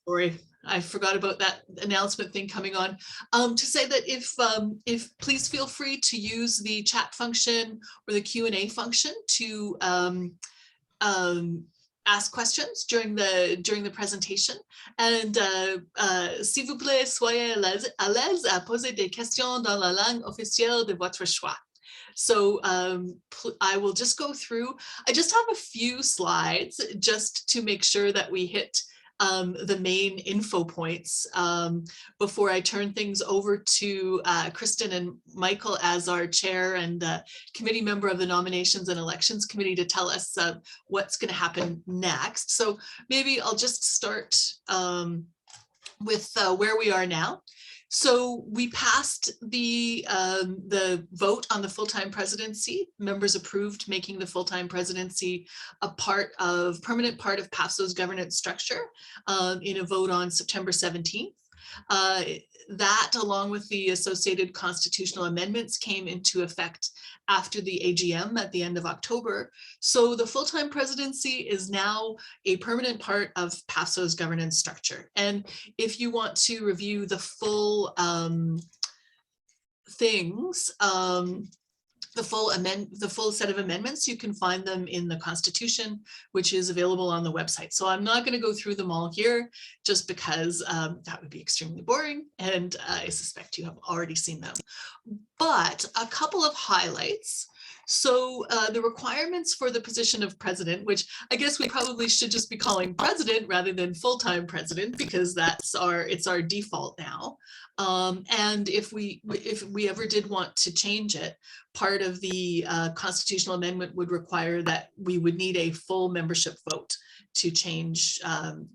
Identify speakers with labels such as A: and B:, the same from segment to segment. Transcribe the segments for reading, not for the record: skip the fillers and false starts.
A: sorry, I forgot about that announcement thing coming on, to say that if please feel free to use the chat function or the Q&A function to ask questions during the presentation. And s'il vous plaît, soyez à l'aise à poser des questions dans la langue officielle de votre choix. So I will just go through. I just have a few slides just to make sure that we hit the main info points before I turn things over to Kristen and Michael as our chair and committee member of the Nominations and Elections Committee to tell us what's going to happen next. So maybe I'll just start with where we are now. So we passed the vote on the full-time presidency. Members approved making the full-time presidency a permanent part of PAFSO's governance structure in a vote on September 17th. That, along with the associated constitutional amendments, came into effect after the AGM at the end of October. So the full-time presidency is now a permanent part of PAFSO's governance structure. And if you want to review the full things, the full set of amendments, you can find them in the Constitution, which is available on the website. So I'm not going to go through them all here, just because that would be extremely boring, and I suspect you have already seen them. But a couple of highlights. So the requirements for the position of president, which I guess we probably should just be calling president rather than full-time president, because it's our default now. And if we ever did want to change it, part of the constitutional amendment would require that we would need a full membership vote to change,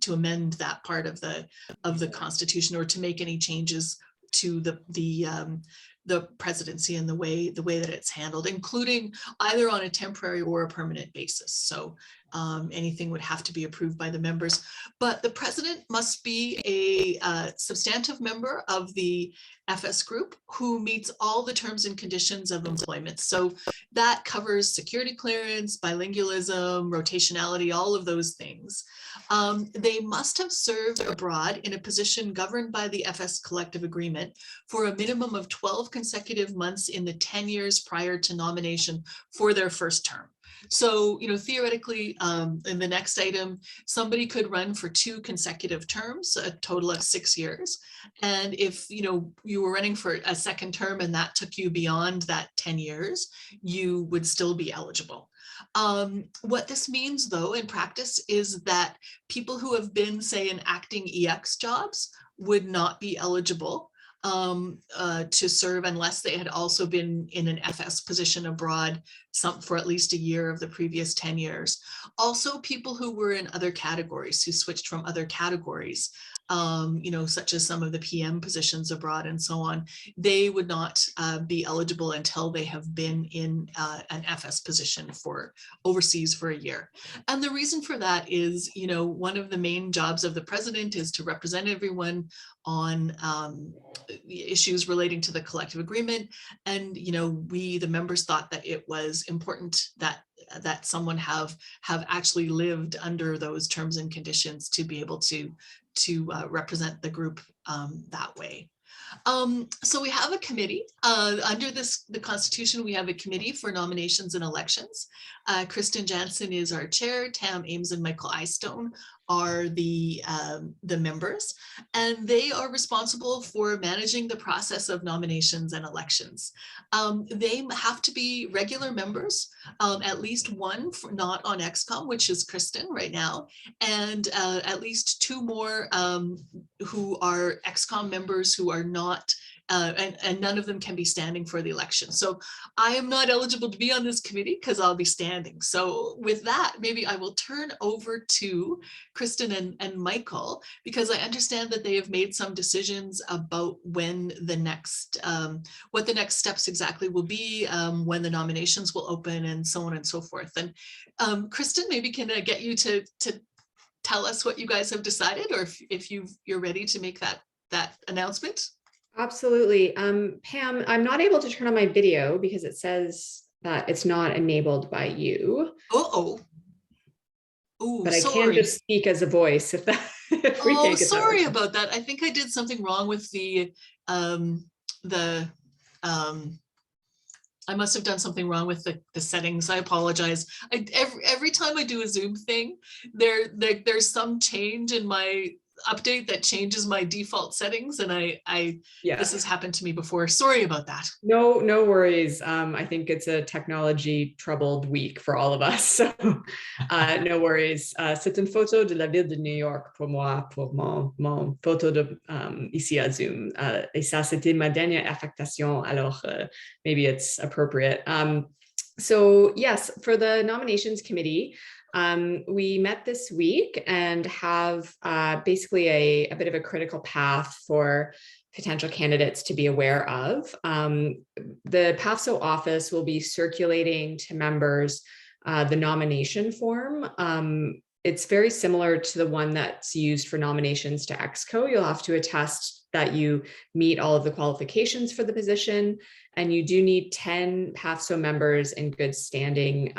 A: to amend that part of the Constitution, or to make any changes to the presidency and the way that it's handled, including either on a temporary or a permanent basis. So anything would have to be approved by the members. But the president must be a substantive member of the FS group who meets all the terms and conditions of employment. So that covers security clearance, bilingualism, rotationality, all of those things. They must have served abroad in a position governed by the FS collective agreement for a minimum of 12 consecutive months in the 10 years prior to nomination for their first term. So, theoretically, in the next item, somebody could run for 2 consecutive terms, a total of 6 years. And if, you were running for a second term and that took you beyond that 10 years, you would still be eligible. What this means, though, in practice, is that people who have been, say, in acting EX jobs would not be eligible to serve unless they had also been in an FS position abroad for at least a year of the previous 10 years. Also, people who were in other categories, who switched from other categories, such as some of the PM positions abroad and so on, they would not be eligible until they have been in an FS position for overseas for a year. And the reason for that is, one of the main jobs of the president is to represent everyone on issues relating to the collective agreement. And, we, the members, thought that it was important that someone have actually lived under those terms and conditions to be able to represent the group that way. So we have a committee under the Constitution. We have a committee for nominations and elections. Kristen Jansen is our chair. Tam Ames and Michael Eystone are the members, and they are responsible for managing the process of nominations and elections. They have to be regular members, at least one not on XCOM, which is Kristen right now, and at least 2 more who are XCOM members who are not, and none of them can be standing for the election. So I am not eligible to be on this committee because I'll be standing. So with that, maybe I will turn over to Kristen and Michael, because I understand that they have made some decisions about when the next, what the next steps exactly will be, when the nominations will open, and so on and so forth. And Kristen, maybe can I get you to tell us what you guys have decided, or if you're ready to make that announcement?
B: Absolutely. Pam, I'm not able to turn on my video because it says that it's not enabled by you.
A: Uh-oh. Oh,
B: but I can
A: sorry.
B: just speak as a voice if that if we
A: Oh,
B: can't get that
A: sorry
B: working.
A: about that. I think I did something wrong with the um I must have done something wrong with the settings. I apologize. Every time I do a Zoom thing, there's some change in my update that changes my default settings, and this has
B: Yes.
A: happened to me before. Sorry about that.
B: No, no worries. I think it's a technology troubled week for all of us. So no worries. C'est une photo de la ville de New York pour moi, pour mon photo de ici à Zoom. Et ça, c'était ma dernière affectation. Alors, maybe it's appropriate. So yes, for the nominations committee, we met this week and have basically a bit of a critical path for potential candidates to be aware of. The PAFSO office will be circulating to members the nomination form. It's very similar to the one that's used for nominations to EXCO. You'll have to attest that you meet all of the qualifications for the position, and you do need 10 PAFSO members in good standing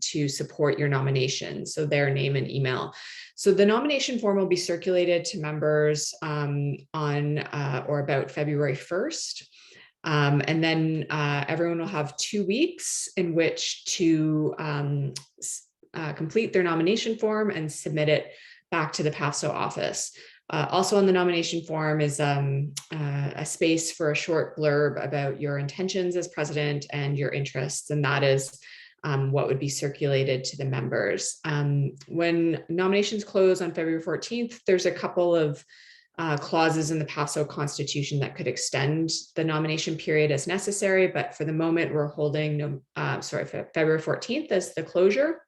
B: to support your nomination, so their name and email. So the nomination form will be circulated to members on or about February 1st. And then everyone will have 2 weeks in which to complete their nomination form and submit it back to the PAFSO office. Also on the nomination form is a space for a short blurb about your intentions as president and your interests, and that is what would be circulated to the members. When nominations close on February 14th, there's a couple of clauses in the PAFSO constitution that could extend the nomination period as necessary, but for the moment we're holding February 14th as the closure,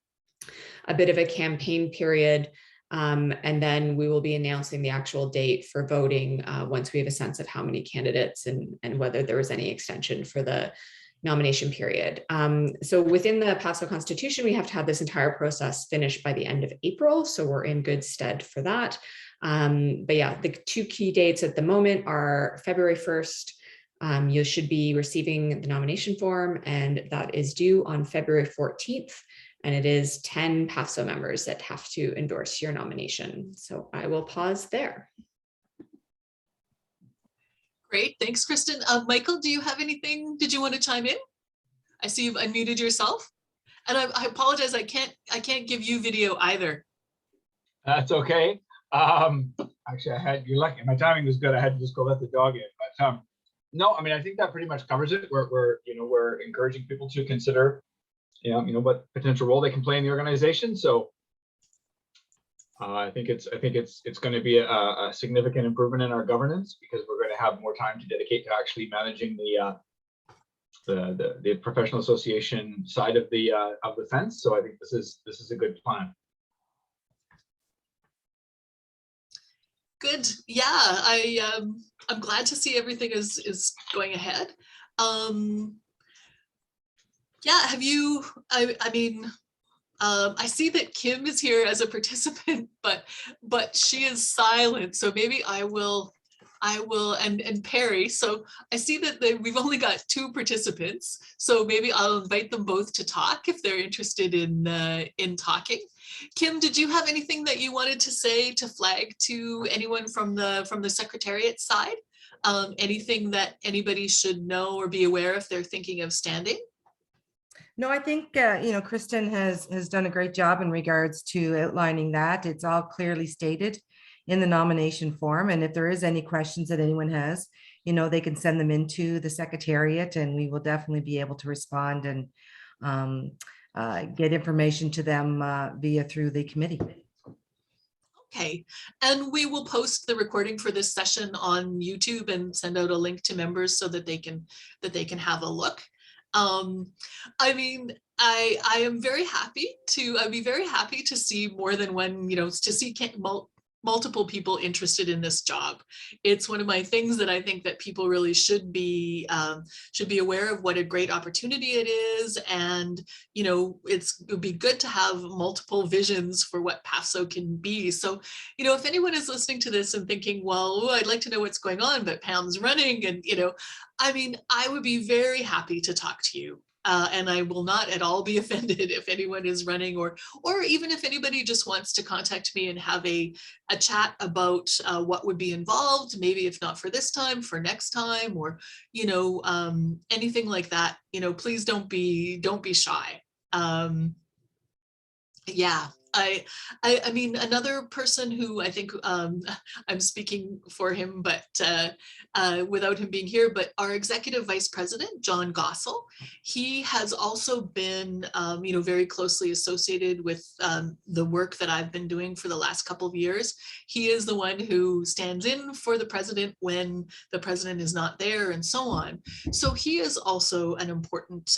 B: a bit of a campaign period. And then we will be announcing the actual date for voting once we have a sense of how many candidates and whether there was any extension for the nomination period. So within the PAFSO Constitution, we have to have this entire process finished by the end of April. So we're in good stead for that. But yeah, the 2 key dates at the moment are February 1st. You should be receiving the nomination form, and that is due on February 14th. And it is 10 PAFSO members that have to endorse your nomination. So I will pause there.
A: Great, thanks, Kristen. Michael, do you have anything? Did you want to chime in? I see you've unmuted yourself, and I apologize. I can't give you video either.
C: That's okay. Actually, you're lucky. My timing was good. I had to just go let the dog in. But no, I mean, I think that pretty much covers it. We're encouraging people to consider what potential role they can play in the organization. So I think it's going to be a significant improvement in our governance, because we're going to have more time to dedicate to actually managing the professional association side of the fence. So I think this is a good plan.
A: Good. Yeah, I'm glad to see everything is going ahead. Yeah, have you, I mean, I see that Kim is here as a participant, but she is silent. So maybe I will, and Perry. So I see that we've only got 2 participants. So maybe I'll invite them both to talk if they're interested in talking. Kim, did you have anything that you wanted to say to flag to anyone from the Secretariat side? Anything that anybody should know or be aware if they're thinking of standing?
D: No, I think, Kristen has done a great job in regards to outlining that. It's all clearly stated in the nomination form. And if there is any questions that anyone has, they can send them into the Secretariat, and we will definitely be able to respond and get information to them through the committee.
A: Okay, and we will post the recording for this session on YouTube and send out a link to members so that they can have a look. I mean, I'd be very happy to see more than one, to see multiple people interested in this job. It's one of my things that I think that people really should be aware of what a great opportunity it is. And, it would be good to have multiple visions for what PAFSO can be. So, if anyone is listening to this and thinking, well, I'd like to know what's going on, but Pam's running, and, I mean, I would be very happy to talk to you And I will not at all be offended if anyone is running, or even if anybody just wants to contact me and have a chat about what would be involved, maybe if not for this time, for next time, or, you know, anything like that, you know, please don't be shy. Yeah. I mean, another person who I think I'm speaking for him, but without him being here, but our executive vice president, John Gossel, he has also been, you know, very closely associated with the work that I've been doing for the last couple of years. He is the one who stands in for the president when the president is not there, and so on. So he is also an important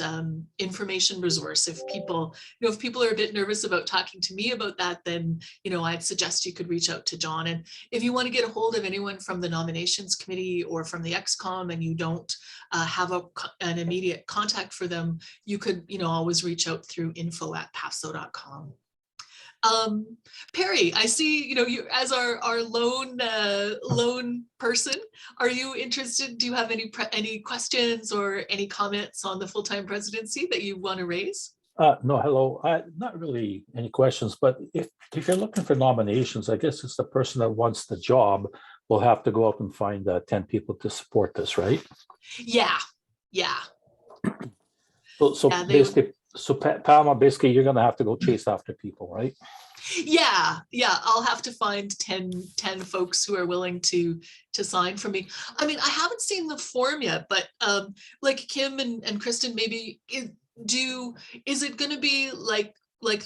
A: information resource. If people, you know, if people are a bit nervous about talking to me about that, then, you know, I'd suggest you could reach out to John. And if you want to get a hold of anyone from the nominations committee or from the XCOM and you don't have an immediate contact for them, you could, you know, always reach out through info@pafso.com. Perry, I see, you know, you as our lone person, are you interested? Do you have any questions or any comments on the full-time presidency that you want to raise?
E: No, hello. Not really any questions, but if you're looking for nominations, I guess it's the person that wants the job will have to go out and find 10 people to support this, right?
A: Yeah.
E: So
A: Yeah,
E: basically, Palma, basically, you're going to have to go chase after people, right?
A: Yeah, I'll have to find 10 folks who are willing to sign for me. I mean, I haven't seen the form yet, but like Kim and Kristen, maybe is it going to be like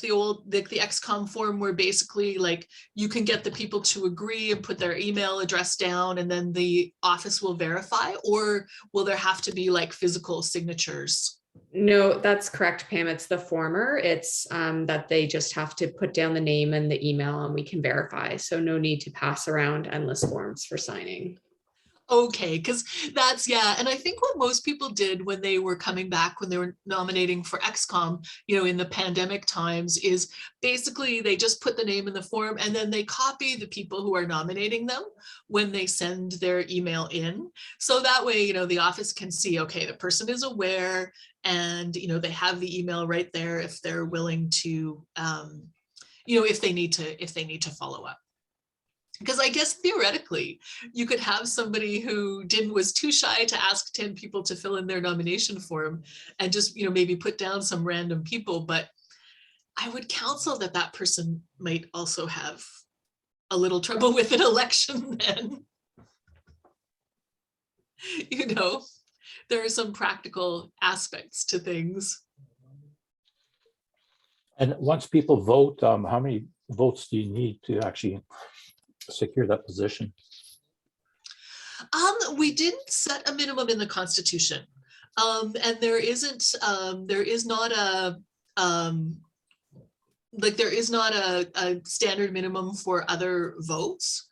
A: the old the XCOM form where basically like you can get the people to agree and put their email address down and then the office will verify, or will there have to be like physical signatures?
B: No, that's correct, Pam. It's the former. It's that they just have to put down the name and the email and we can verify. So no need to pass around endless forms for signing.
A: Okay, because that's, yeah. And I think what most people did when they were coming back, when they were nominating for XCOM, you know, in the pandemic times, is basically they just put the name in the form and then they copy the people who are nominating them when they send their email in. So that way, you know, the office can see, okay, the person is aware and, you know, they have the email right there if they're willing to, you know, if they need to follow up. Because I guess theoretically, you could have somebody who was too shy to ask 10 people to fill in their nomination form and just, you know, maybe put down some random people. But I would counsel that person might also have a little trouble with an election then. You know, there are some practical aspects to things.
E: And once people vote, how many votes do you need to actually secure that position?
A: We didn't set a minimum in the Constitution, and there is not a standard minimum for other votes.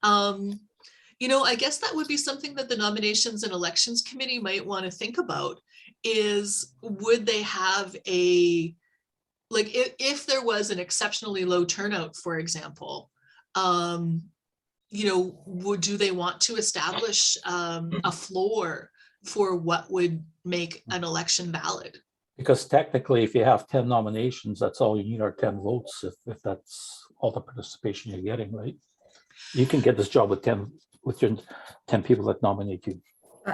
A: You know, I guess that would be something that the Nominations and Elections Committee might want to think about, is would they have like if there was an exceptionally low turnout, for example, you know, do they want to establish a floor for what would make an election valid?
E: Because technically, if you have 10 nominations, that's all you need are 10 votes, if that's all the participation you're getting, right? You can get this job with your 10 people that nominate you.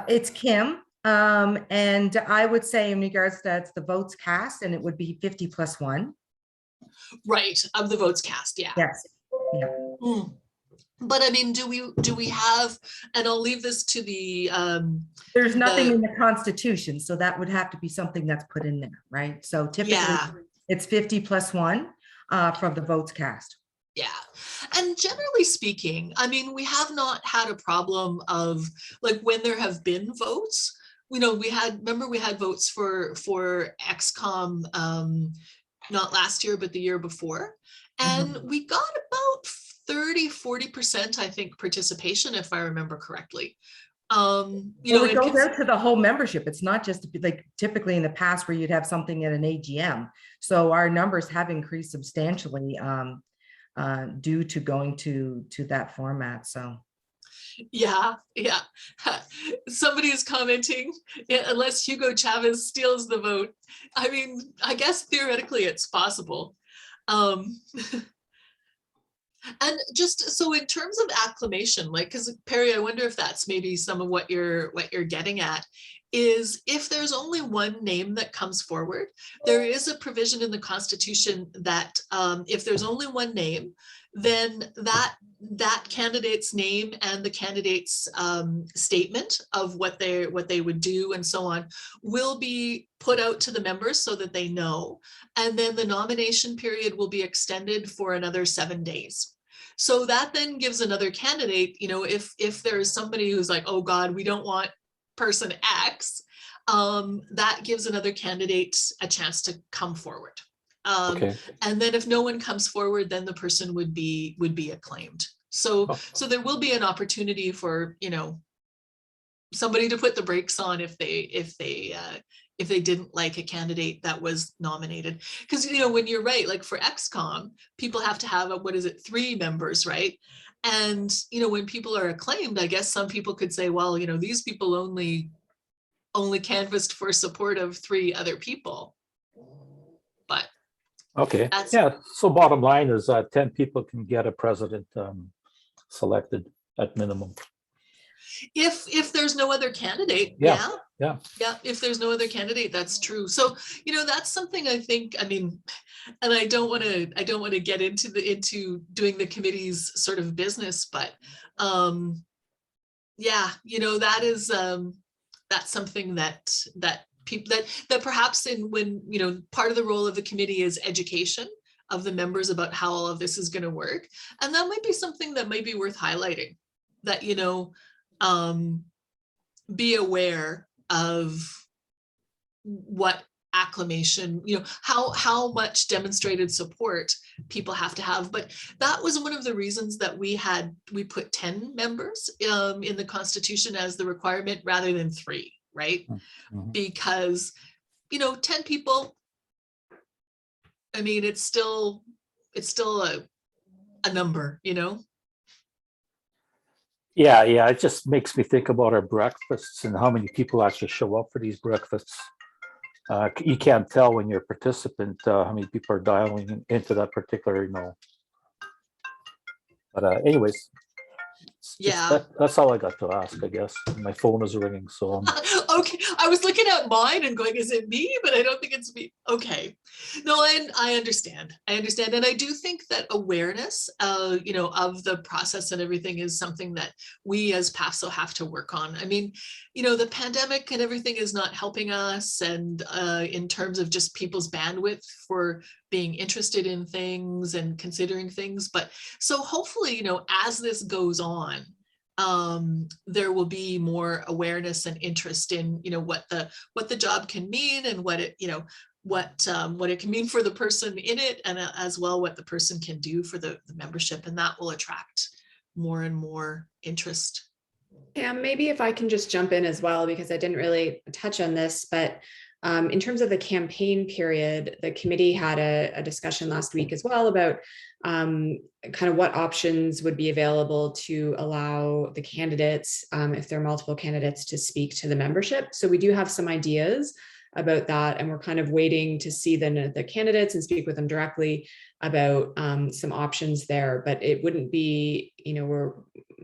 D: It's Kim. And I would say in regards to that's the votes cast, and it would be 50 plus 1.
A: Right, of the votes cast, yeah.
D: Yes. Yeah.
A: But I mean, do we have, and I'll leave this to the
D: There's nothing in the Constitution, so that would have to be something that's put in there, right? So typically it's 50 plus 1 from the votes cast.
A: Yeah. And generally speaking, I mean, we have not had a problem of like when there have been votes, you know, remember we had votes for XCOM, not last year, but the year before. And we got about 30–40%, I think, participation, if I remember correctly. You know,
D: it goes out to the whole membership. It's not just like typically in the past where you'd have something at an AGM. So our numbers have increased substantially due to going to that format. So
A: Yeah, yeah. Somebody is commenting, unless Hugo Chavez steals the vote. I mean, I guess theoretically it's possible. Um, and just so in terms of acclamation, like, because Perry, I wonder if that's maybe some of what you're getting at, is if there's only one name that comes forward, there is a provision in the Constitution that if there's only one name, then that candidate's name and the candidate's statement of what they would do and so on will be put out to the members so that they know. And then the nomination period will be extended for another 7 days. So that then gives another candidate, if there is somebody who's like, oh God, we don't want person X, that gives another candidate a chance to come forward.
E: Okay.
A: And then if no one comes forward, then the person would be acclaimed. So there will be an opportunity for, somebody to put the brakes on if they didn't like a candidate that was nominated. Because, when you're right, like for XCOM, people have to have 3 members, right? And, when people are acclaimed, I guess some people could say, well, these people only canvassed for support of 3 other people. But
E: Okay, yeah, so bottom line is 10 people can get a president selected at minimum.
A: If there's no other candidate,
E: yeah,
A: if there's no other candidate, that's true. So that's something I think, and I don't want to get into doing the committee's sort of business, but that is that's something that people that perhaps when part of the role of the committee is education of the members about how all of this is going to work, and that might be something that might be worth highlighting, that be aware of what acclamation, how much demonstrated support people have to have. But that was one of the reasons that we put 10 members in the Constitution as the requirement rather than 3, right?
E: Mm-hmm.
A: Because 10 people, I mean, it's still a number,
E: Yeah, it just makes me think about our breakfasts and how many people actually show up for these breakfasts. You can't tell when you're a participant how many people are dialing into that particular, But anyways, that's all I got to ask, I guess. My phone is ringing, so
A: okay, I was looking at mine and going, is it me? But I don't think it's me. Okay, no, I understand, and I do think that awareness, of the process and everything is something that we as PAFSO have to work on. I mean, the pandemic and everything is not helping us, and in terms of just people's bandwidth for being interested in things and considering things. But so hopefully, as this goes on, there will be more awareness and interest in, what the job can mean, and what it, what it can mean for the person in it, and as well what the person can do for the membership, and that will attract more and more interest.
B: Yeah, maybe if I can just jump in as well, because I didn't really touch on this, but in terms of the campaign period, the committee had a discussion last week as well about kind of what options would be available to allow the candidates, if there are multiple candidates, to speak to the membership. So we do have some ideas about that, and we're kind of waiting to see the candidates and speak with them directly about some options there. But it wouldn't be,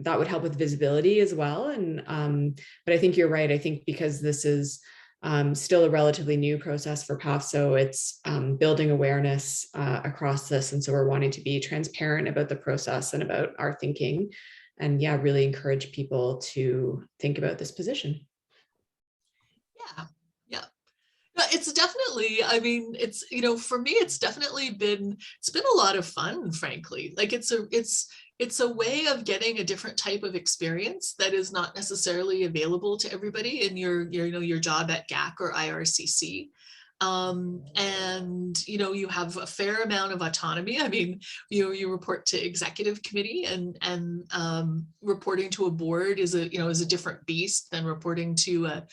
B: that would help with visibility as well. And but I think you're right. I think because this is still a relatively new process for PAFSO, it's building awareness across this. And so we're wanting to be transparent about the process and about our thinking, and really encourage people to think about this position.
A: Yeah. No, it's definitely, I mean, it's, for me, it's definitely been a lot of fun, frankly. Like it's a way of getting a different type of experience that is not necessarily available to everybody in your job at GAC or IRCC. And you have a fair amount of autonomy. I mean, you report to executive committee, and reporting to a board is a different beast than reporting to a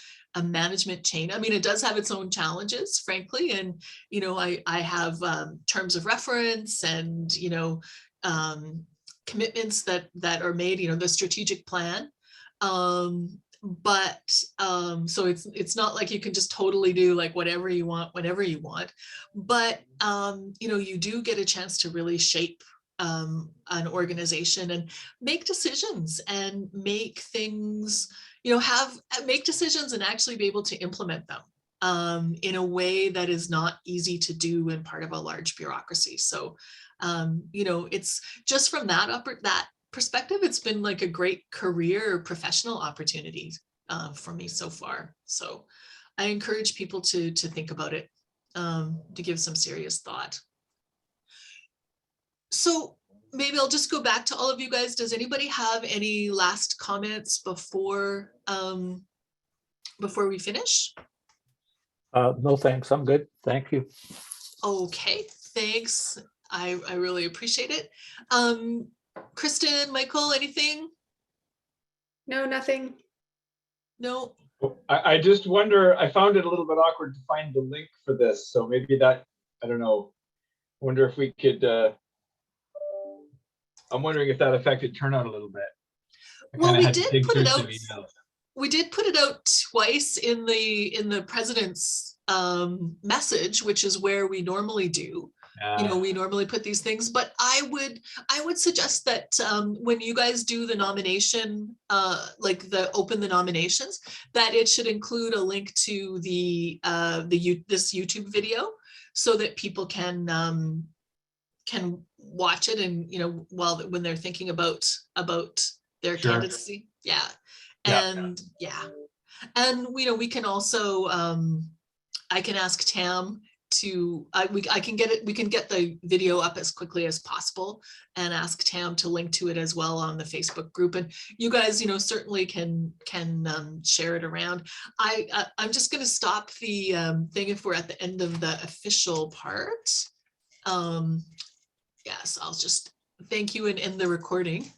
A: management chain. I mean, it does have its own challenges, frankly, and I have terms of reference, and commitments that are made, the strategic plan. But so it's not like you can just totally do like whatever you want, whenever you want. But you do get a chance to really shape an organization and make decisions and make things, make decisions and actually be able to implement them in a way that is not easy to do in part of a large bureaucracy. So, it's just from that perspective, it's been like a great career professional opportunity for me so far. So I encourage people to think about it, to give some serious thought. So maybe I'll just go back to all of you guys. Does anybody have any last comments before we finish?
E: No, thanks. I'm good. Thank you.
A: Okay, thanks. I really appreciate it. Kristen, Michael, anything?
B: No, nothing.
A: No.
C: I just wonder, I found it a little bit awkward to find the link for this. So maybe that, I don't know. Wonder if we could, I'm wondering if that affected turnout a little bit.
A: Well, we did put it out. We did put it out twice in the president's message, which is where we normally do. We normally put these things, but I would suggest that when you guys do the nomination, open the nominations, that it should include a link to this YouTube video so that people can watch it and when they're thinking about their candidacy. Yeah. And and we can also I can ask Tam to we can get the video up as quickly as possible and ask Tam to link to it as well on the Facebook group, and you guys certainly can share it around. I'm just going to stop the thing if we're at the end of the official part. Yes, I'll just thank you and end the recording.